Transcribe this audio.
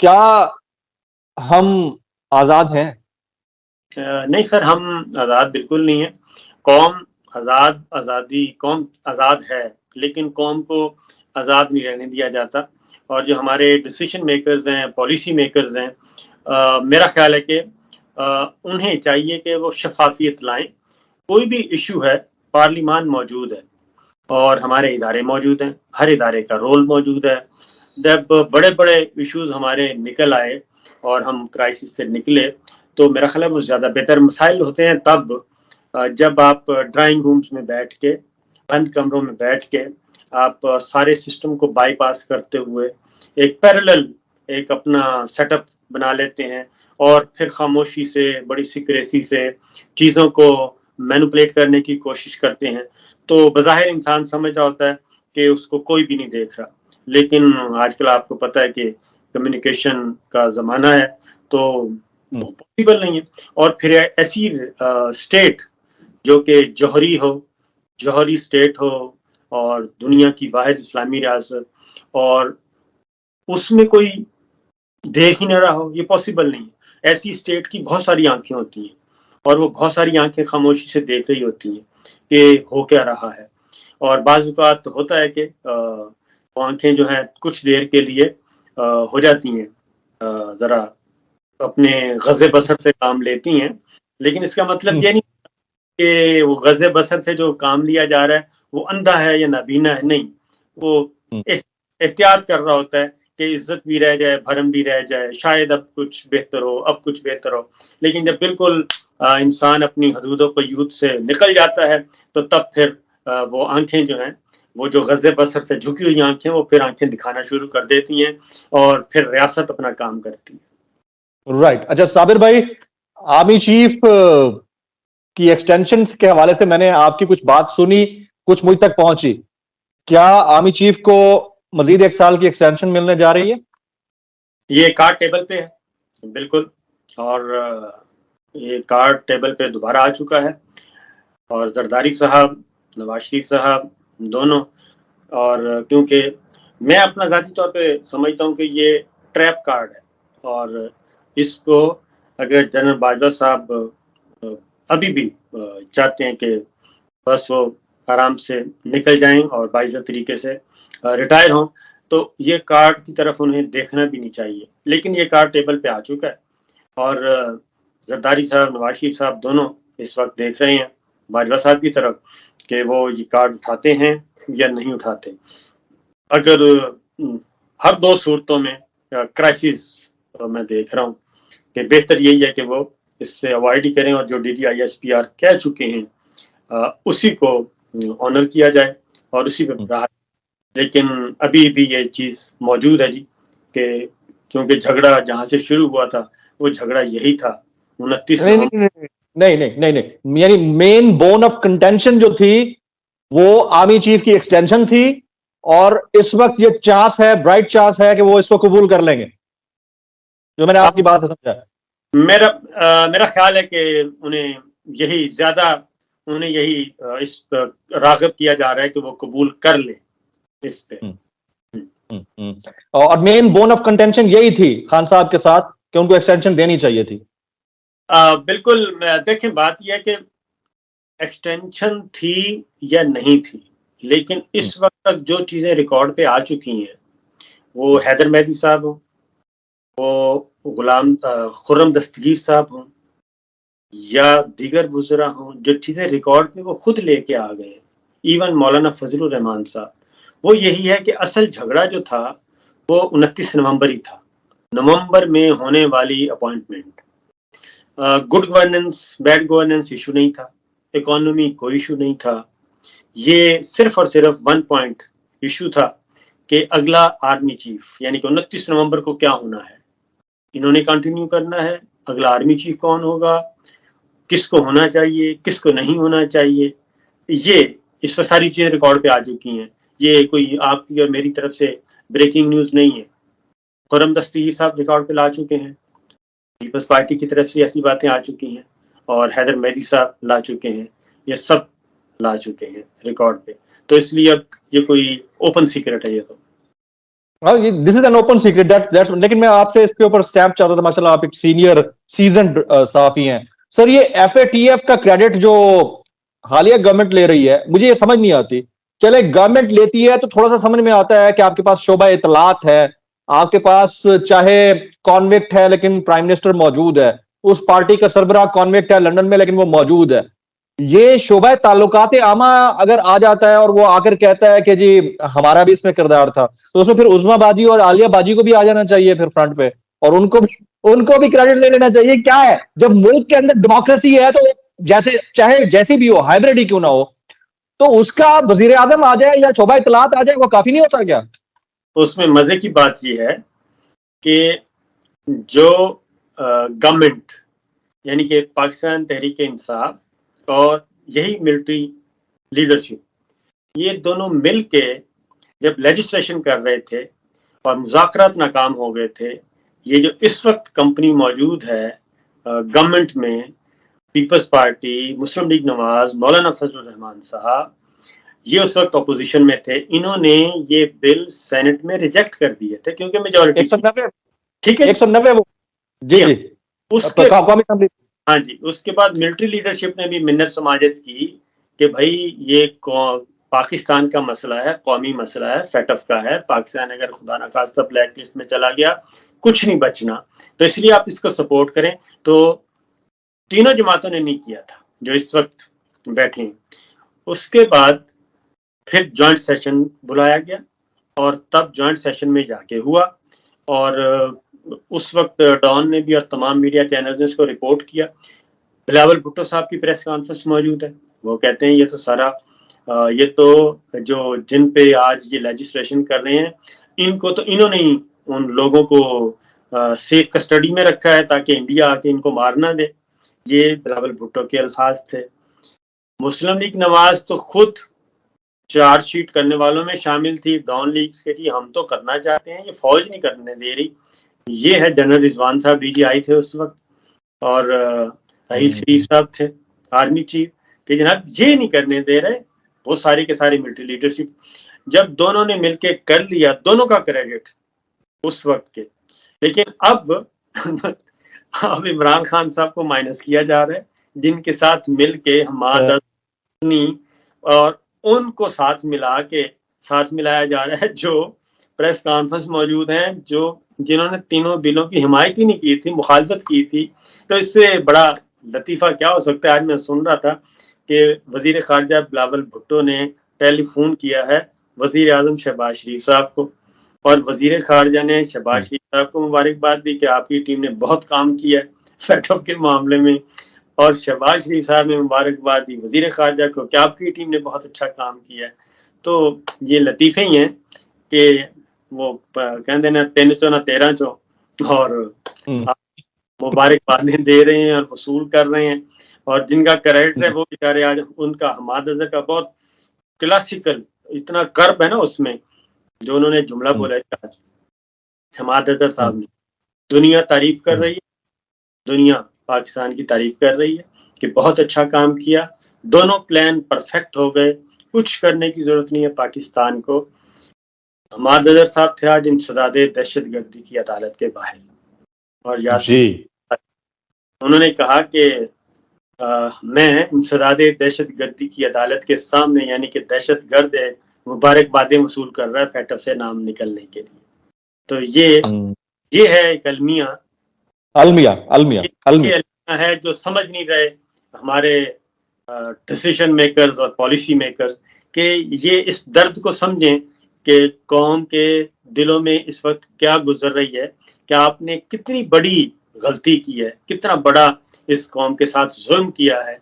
کیا ہم آزاد ہیں؟ نہیں سر، ہم آزاد بالکل نہیں ہیں. قوم قوم آزاد ہے، لیکن قوم کو آزاد نہیں رہنے دیا جاتا. اور جو ہمارے ڈیسیشن میکرز ہیں، پالیسی میکرز ہیں، میرا خیال ہے کہ انہیں چاہیے کہ وہ شفافیت لائیں. کوئی بھی ایشو ہے، پارلیمان موجود ہے اور ہمارے ادارے موجود ہیں، ہر ادارے کا رول موجود ہے. جب بڑے بڑے ایشوز ہمارے نکل آئے اور ہم کرائسس سے نکلے تو میرا خیال ہے وہ زیادہ بہتر مسائل ہوتے ہیں تب جب آپ ڈرائنگ رومز میں بیٹھ کے، بند کمروں میں بیٹھ کے آپ سارے سسٹم کو بائی پاس کرتے ہوئے ایک پیرلل ایک اپنا سیٹ اپ بنا لیتے ہیں اور پھر خاموشی سے، بڑی سیکریسی سے چیزوں کو مینوپولیٹ کرنے کی کوشش کرتے ہیں. تو بظاہر انسان سمجھ رہا ہوتا ہے کہ اس کو کوئی بھی نہیں دیکھ رہا، لیکن آج کل آپ کو پتہ ہے کہ کمیونیکیشن کا زمانہ ہے تو وہ پاسبل نہیں ہے. اور پھر ایسی اسٹیٹ جو کہ جوہری اسٹیٹ ہو اور دنیا کی واحد اسلامی ریاست اور اس میں کوئی دیکھ ہی نہ رہا ہو، یہ پاسبل نہیں ہے. ایسی اسٹیٹ کی بہت ساری آنکھیں ہوتی ہیں اور وہ بہت ساری آنکھیں خاموشی سے دیکھ رہی ہوتی ہیں کہ ہو کیا رہا ہے. اور بعض اوقات ہوتا ہے کہ وہ آنکھیں جو ہیں کچھ دیر کے لیے ہو جاتی ہیں ذرا اپنے غض بصر سے کام لیتی ہیں، لیکن اس کا مطلب یہ نہیں کہ وہ غض بصر سے جو کام لیا جا رہا ہے وہ اندھا ہے یا نابینا ہے. نہیں، وہ احتیاط کر رہا ہوتا ہے کہ عزت بھی رہ جائے، بھرم بھی رہ جائے، شاید اب کچھ بہتر ہو، اب کچھ بہتر ہو. لیکن جب بالکل انسان اپنی حدود و قیود سے نکل جاتا ہے تو تب پھر وہ آنکھیں جو ہیں، وہ جو غض بصر سے جھکی ہوئی آنکھیں، وہ پھر آنکھیں دکھانا شروع کر دیتی ہیں اور پھر ریاست اپنا کام کرتی ہے. رائٹ. اچھا صابر بھائی، آرمی چیف کی ایکسٹینشن کے حوالے سے میں نے آپ کی کچھ بات سنی، کچھ مجھ تک پہنچی. کیا آرمی چیف کو مزید 1 سال کی ایکسٹینشن ملنے جا رہی ہے؟ یہ کارڈ ٹیبل پہ ہے بالکل، اور یہ کارڈ ٹیبل پہ دوبارہ آ چکا ہے. اور زرداری صاحب، نواز شریف صاحب دونوں، اور کیونکہ میں اپنا ذاتی طور پہ سمجھتا ہوں کہ یہ ٹریپ کارڈ ہے اور اس کو اگر جنرل باجوہ صاحب ابھی بھی چاہتے ہیں کہ بس وہ آرام سے نکل جائیں اور باعزت طریقے سے ریٹائر ہوں تو یہ کارڈ کی طرف انہیں دیکھنا بھی نہیں چاہیے. لیکن یہ کارڈ ٹیبل پہ آ چکا ہے اور زرداری صاحب، نواز شریف صاحب دونوں اس وقت دیکھ رہے ہیں باجوہ صاحب کی طرف کہ وہ یہ کارڈ اٹھاتے ہیں یا نہیں اٹھاتے. اگر ہر دو صورتوں میں کرائسس میں دیکھ رہا ہوں کہ بہتر یہی ہے کہ وہ اس سے اوائڈ ہی کریں اور جو DDISPR کہہ چکے ہیں اسی کو آنر کیا جائے اور اسی پہ رہا. لیکن ابھی بھی یہ چیز موجود ہے جی کہ کیونکہ جھگڑا جہاں سے شروع ہوا تھا وہ جھگڑا یہی تھا 29 نومبر. نہیں، یعنی مین بون آف کنٹینشن جو تھی وہ آرمی چیف کی ایکسٹینشن تھی اور اس وقت یہ چانس ہے، برائٹ چانس ہے کہ وہ اس کو قبول کر لیں گے، جو میں نے آپ کی بات سمجھا. میرا خیال ہے کہ انہیں یہی اس راغب کیا جا رہا ہے کہ وہ قبول کر لیں اس پہ. اور مین بون آف کنٹینشن یہی تھی خان صاحب کے ساتھ کہ ان کو ایکسٹینشن دینی چاہیے تھی. بالکل. دیکھیں بات یہ ہے کہ ایکسٹینشن تھی یا نہیں تھی، لیکن اس وقت تک جو چیزیں ریکارڈ پہ آ چکی ہیں وہ حیدر مہدی صاحب ہوں، وہ غلام خرم دستگیر صاحب ہوں یا دیگر وزراء ہوں، جو چیزیں ریکارڈ پہ وہ خود لے کے آ گئے. ایون مولانا فضل الرحمان صاحب، وہ یہی ہے کہ اصل جھگڑا جو تھا وہ 29 نومبر ہی تھا، نومبر میں ہونے والی appointment. Good governance, bad governance issue نہیں تھا، اکانومی کوئی ایشو نہیں تھا. یہ صرف اور صرف 1 پوائنٹ ایشو تھا کہ اگلا آرمی چیف یعنی کہ 29 نومبر کو کیا ہونا ہے. انہوں نے کنٹینیو کرنا ہے، اگلا آرمی چیف کون ہوگا، کس کو ہونا چاہیے، کس کو نہیں ہونا چاہیے. یہ اس وقت ساری چیزیں ریکارڈ پہ آ چکی ہیں. یہ کوئی آپ کی اور میری طرف سے بریکنگ نیوز نہیں ہے. خرم دستگیر صاحب ریکارڈ پہ لا چکے ہیں، پیپلز پارٹی کی طرف سے ایسی باتیں آ چکی ہیں اور حیدر مہدی صاحب لا چکے ہیں، یہ سب لا چکے ہیں ریکارڈ پہ. تو اس لیے اب یہ کوئی اوپن سیکرٹ ہے یہ تو. This is an open secret that's, लेकिन मैं आपसे इसके ऊपर स्टैम्प चाहता था, माशाल्लाह आप एक सीनियर सीजन्ड सहाफी हैं सर। ये एफएटीएफ का क्रेडिट जो हालिया गवर्नमेंट ले रही है, मुझे ये समझ नहीं आती। चले गवर्नमेंट लेती है तो थोड़ा सा समझ में आता है कि आपके पास शोबा इतलात है, आपके पास चाहे कॉन्विक्ट है लेकिन प्राइम मिनिस्टर मौजूद है, उस पार्टी का सरबराह कॉन्विक्ट है लंदन में लेकिन वो मौजूद है। ये शोबा ताल्लुकात आमा अगर आ जाता है और वो आकर कहता है कि जी हमारा भी इसमें किरदार था, तो उसमें फिर उस्मा बाजी और आलिया बाजी को भी आ जाना चाहिए फिर फ्रंट पे, और उनको भी क्रेडिट ले लेना चाहिए। क्या है, जब मुल्क के अंदर डेमोक्रेसी है तो जैसे चाहे जैसी भी हो, हाइब्रिड ही क्यों ना हो, तो उसका वजीर आजम आ जाए या शोबा इतलात आ जाए, वो काफी नहीं होता क्या? उसमें मजे की बात यह है कि जो गवर्नमेंट यानी कि पाकिस्तान तहरीक इंसाफ और यही मिलिट्री लीडरशिप, ये दोनों मिल के जब लेजिस्लेशन कर रहे थे और मुज़ाकरात नाकाम हो गए थे, ये जो इस वक्त कंपनी मौजूद है गवर्नमेंट में, पीपल्स पार्टी, मुस्लिम लीग नवाज, मौलाना फजल रहमान साहब, ये उस वक्त अपोजिशन में थे। इन्होंने ये बिल सेनेट में रिजेक्ट कर दिए थे क्योंकि मेजॉरिटी 190, ठीक है 190 वो जी जी उसके कौमी असेंबली। हाँ जी, उसके बाद मिलिट्री लीडरशिप ने भी मिन्नत समाजत की कि भाई ये पाकिस्तान का मसला है, कौमी मसला है, फेटफ का है। पाकिस्तान अगर खुदा न खास्ता ब्लैक लिस्ट में चला गया कुछ नहीं बचना, तो इसलिए आप इसको सपोर्ट करें। तो तीनों जमातों ने नहीं किया था जो इस वक्त बैठे हैं। उसके बाद फिर जॉइंट सेशन बुलाया गया और तब जॉइंट सेशन में जाके हुआ, और उस वक्त डॉन ने भी और तमाम मीडिया चैनल्स ने इसको रिपोर्ट किया। बिलावल भुट्टो साहब की प्रेस कॉन्फ्रेंस मौजूद है, वो कहते हैं ये तो सारा ये तो जो जिन पे आज ये लेजिस्लेशन कर रहे हैं, इनको तो इन्होंने ही उन लोगों को सेफ कस्टडी में रखा है ताकि इंडिया आके इनको मार ना दे। ये बिलावल भुट्टो के अल्फाज थे। मुस्लिम लीग नवाज तो खुद चार्जशीट करने वालों में शामिल थी डॉन लीग्स के लिए, हम तो करना चाहते हैं, ये फौज नहीं करने दे रही। ये है जनरल रिजवान साहब डीजीआई थे उस वक्त, और राहील शरीफ साहब थे आर्मी चीफ, कि जनाब ये नहीं करने दे रहे। वो सारी के सारी मिलिट्री लीडरशिप जब दोनों ने मिलके कर लिया, दोनों का क्रेडिट उस वक्त के। लेकिन अब इमरान खान साहब को माइनस किया जा रहा है, जिनके साथ मिलके हमारा और उनको साथ मिलाया जा रहा है, जो प्रेस कॉन्फ्रेंस मौजूद हैं, जो जिन्होंने तीनों बिलों की हिमायत ही नहीं की थी, मुखालफत की थी। तो इससे बड़ा लतीफ़ा क्या हो सकता है? आज मैं सुन रहा था कि वजीर खारजा बिलावल भुट्टो ने टेलीफोन किया है वजीर आजम शहबाज शरीफ साहब को, और वजीर खारजा ने शहबाज शरीफ साहब को मुबारकबाद दी कि आपकी टीम ने बहुत काम किया है फेटअप के मामले में, और शहबाज शरीफ साहब ने मुबारकबाद दी वजीर खारजा को कि आपकी टीम ने बहुत अच्छा काम किया है। तो ये लतीफ़े ही हैं कि वो कहते ना 3 चो ना 13 चो, और मुबारकबादें दे रहे हैं और वसूल कर रहे हैं। और जिनका क्रेडिट है वो बेचारे आज उनका हमाद अजहर का बहुत क्लासिकल इतना कर्ब है ना उसमें, जो उन्होंने जुमला बोला है आज हमाद अजहर साहब ने, दुनिया तारीफ कर रही है, दुनिया पाकिस्तान की तारीफ कर रही है कि बहुत अच्छा काम किया, दोनों प्लान परफेक्ट हो गए, कुछ करने की जरूरत नहीं है पाकिस्तान को। हमाद अजहर साहब थे आज इंसदादे दहशतगर्दी की अदालत के बाहर, और उन्होंने कहा कि मैं इंसदादे दहशतगर्दी की अदालत के सामने, यानी कि दहशतगर्द है, मुबारकबादें वसूल कर रहा है फेटअप से नाम निकलने के लिए। तो ये है एक अलमिया है जो समझ नहीं रहे हमारे डिसीजन मेकर्स और पॉलिसी मेकर्स कि ये इस दर्द को समझें कि कौम के दिलों में इस वक्त क्या गुजर रही है, क्या आपने कितनी बड़ी गलती की है, कितना बड़ा इस कौम के साथ जुल्म किया है